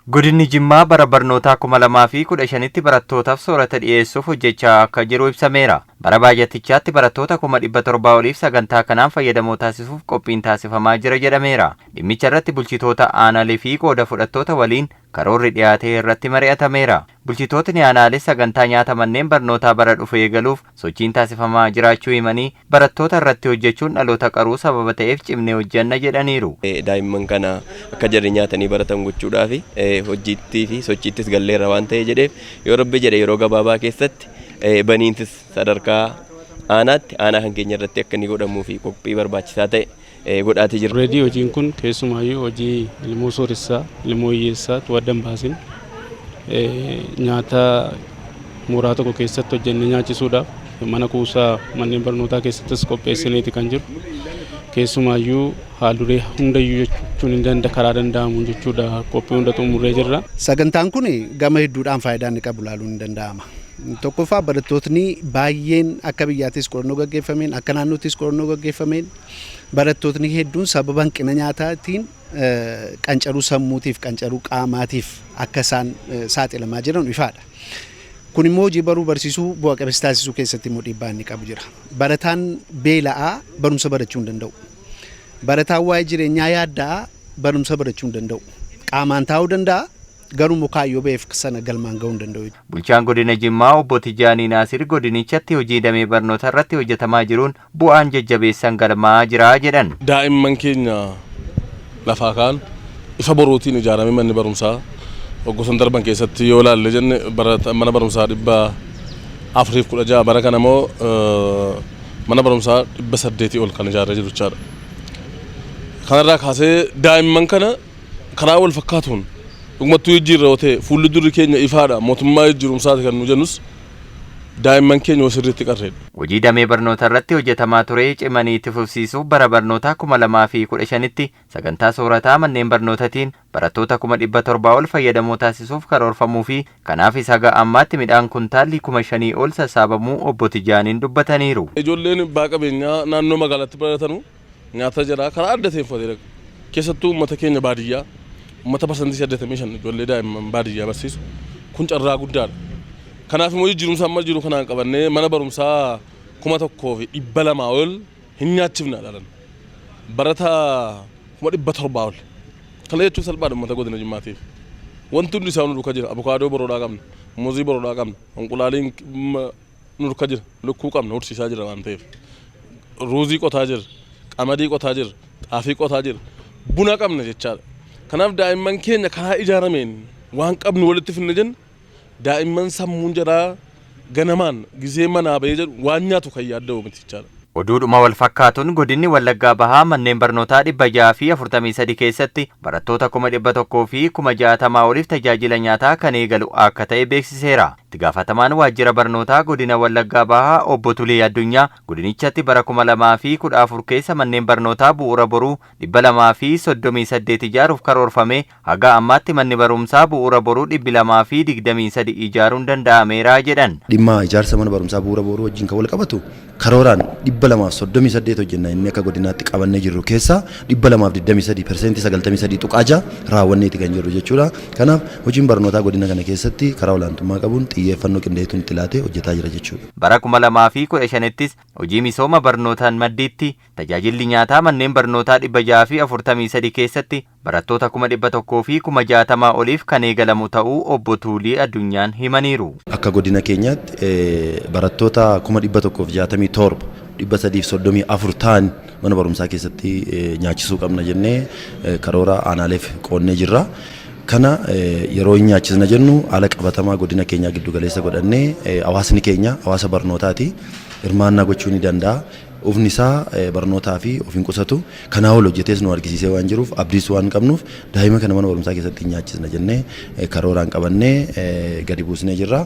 Godinni Jimmaa bara barnootaa 2015tti barattootaaf soorata dhiyeessuuf hojjechaa akka jiru ibsameera. Bara baajatichaatti barattoota 700 oliif sagantaa kanaan fayyadamoo taasisuuf qophiin taasifamaa jira jedhameera. Dhimmicha irratti bulchitoota aanaalee fi qooda fudhattoota waliin karoorri dhiyaatee irratti mari'atameera. Bulchitootni aanaalee sagantaa nyaata manneen barnootaa bara dhufu eegaluuf sochiin taasifamaa jiraachuu himanii barattoota irratti hojjechuun dhaloota qaruu sababa ta'eef cimnee hojjenna jedhaniiru. Daa'imman kana akka jarri nyaatanii baratan gochuudhaaf hojjiitti fi sochiittis galleerra waan ta'e jedheef yoo rabbi jedhe yeroo gabaabaa keessatti baniintis sadarkaa aanaatti aanaa kan keenya irratti akka inni godhamuu fi qophii barbaachisaa ta'e godhaatee jira. Reedii hojiin kun keessumaayyuu hojii ilmoo sooressaa, ilmoo hiyyeessaa tu'addan baasin nyaata mooraa tokko keessatti hojjennee nyaachisuudhaaf mana kuusaa manneen barnootaa keessattis qopheessineeti kan jiru. Keessumaayyuu haaldulee hundayyuu jechuun hin danda'a karaa danda'amuun jechuudha qophii hunda xumurree jirra. Sagantaan kun gama hedduudhaan faayidaa inni qabu ilaaluun ni danda'ama. Tokkoffaa barattootni baay'een akka biyyaattis qorannoo gaggeeffameen akka naannoottis qorannoo gaggeeffameen barattootni hedduun sababa hanqina nyaataatiin qancaruu sammuutiif qancaruu qaamaatiif akka isaan saaxilamaa jiran ifaadha. Kun immoo hojii baruu barsiisuu bu'a qabeessa taasisuu keessatti immoo dhiibbaa inni qabu jira. Barataan beela'aa barumsa barachuu hin danda'u. Barataan waa'ee jireenyaa yaaddaa barumsa barachuu hin danda'u. Qaamaan taa'uu danda'a. Garuu mukaayyoo beef sana galmaan ga'uu hin danda'u. Bulchaan godina Jimmaa obbo Tijaanii Naasir godinichatti hojii damee barnoota irratti hojjetamaa jiruun bu'aan jajjabeessan galmaa jira jedhan. Daa'imman keenya lafaa kaan ifa boruutiin ijaarame manni barumsaa waggoottan darban keessatti yoo ilaalle jenne mana barumsaa 416 bara kana immoo mana barumsaa 800 ol kan ijaarree jiru jechaadha. Kanarraa kaasee daa'imman kana karaa wal fakkaatuun dhugumatti jijjiirra yoo ta'e fuulli durri keenya ifaadha mootummaa jijjiirumsaati kan nu jennus daa'imman keenya sirriitti qarreedha. Hojii damee barnoota irratti hojjetamaa ture cimanii itti fufsiisuuf bara barnootaa 2015tti sagantaa soorataa manneen barnootaatiin barattoota 700 ol fayyadamoo taasisuuf karoorfamuu fi kanaaf haga ammaatti midhaan kuntaalli 5,000 ol sassaabamuu obbo Tijaaniin dubbataniiru. Ijoolleen abbaa qabeenyaa naannoo magaalaatti baratanu nyaata jira karaa adda ta'een fudhatee keessattuu uummata keenya baadiyyaa uummata parsantii 85 ijoollee daa'imman baadiyyaa barsiisu kun carraa guddaadha. Kanaaf immoo jijjiirumsa amma jiru kanaan qabannee mana barumsaa 1,200 ol hin nyaachifna dhalan. Barataa 700 ol. Kana jechuun salphaadha uummata godina Jimmaatiif. Wanti hundi isaa nu duukaa jira. Abukaadoo boroodhaa qabna, muuzii boroodhaa qabna, onqulaaliin nu duukaa jira, lukkuu qabna, horsiisaa jira waan ta'eef. Ruuzii qotaa jira, qamadii qotaa jira, xaafii qotaa jira, buna qabna jechaadha. Kanaaf daa'imman keenya karaa ijaarameen waan qabnu walitti finne jenna daa'imman sammuun jedhaa ganamaan gizee manaa bahee jedhu waan nyaatu kan yaadda'u miti jechaadha. Oduudhuma wal fakkaatuun godinni Wallaggaa Bahaa manneen barnootaa 643 keessatti barattoota 100 fi 60 oliif tajaajila nyaataa kan eegalu akka ta'e beeksiseera. Itti gaafatamaan waajjira barnootaa godina Wallaggaa Bahaa obbo Tulii Addunyaa godinichatti bara 2014 keessa manneen barnootaa bu'uura boruu 238 ijaaruuf karoorfame haga ammaatti manni barumsaa bu'uura boruu 223 ijaaruun danda'ameera jedhan. Dhimma ijaarsa mana barumsaa bu'uura boruu wajjin kan wal qabatu karooraan 238 hojjenna inni akka godinaatti qabannee jirru keessaa 223% 93 tuqaaja raawwanneeti kan jirru jechuudha. Kanaaf hojiin barnootaa godina kana keessatti karaa olaantummaa qabuun xiyyeeffannoo qindeessuun itti laatee hojjetaa jira jechuudha. Bara 2015ttis hojii misooma barnootaan maddiitti tajaajilli nyaataa manneen barnootaa 643 keessatti barattoota 100 fi 60 oliif kan eegalamu ta'uu obbo Tuulii Addunyaan himaniiru. Akka godina keenyaatti barattoota 167 334 ta'an mana barumsaa keessatti nyaachisuu qabna jennee karoora aanaaleef qoonnee jirra. Kana yeroo hin nyaachisna jennu haala qabatamaa godina keenyaa giddu galeessa godhannee hawaasni keenya hawaasa barnootaati hirmaannaa gochuu ni danda'a. Ufni isaa barnootaa fi ofiin qusatu kanaa ol hojjetees nu argisiisee waan jiruuf abdiis waan qabnuuf daa'ima kana mana barumsaa keessatti nyaachisna jennee karooraan qabannee gadi buusnee jirra.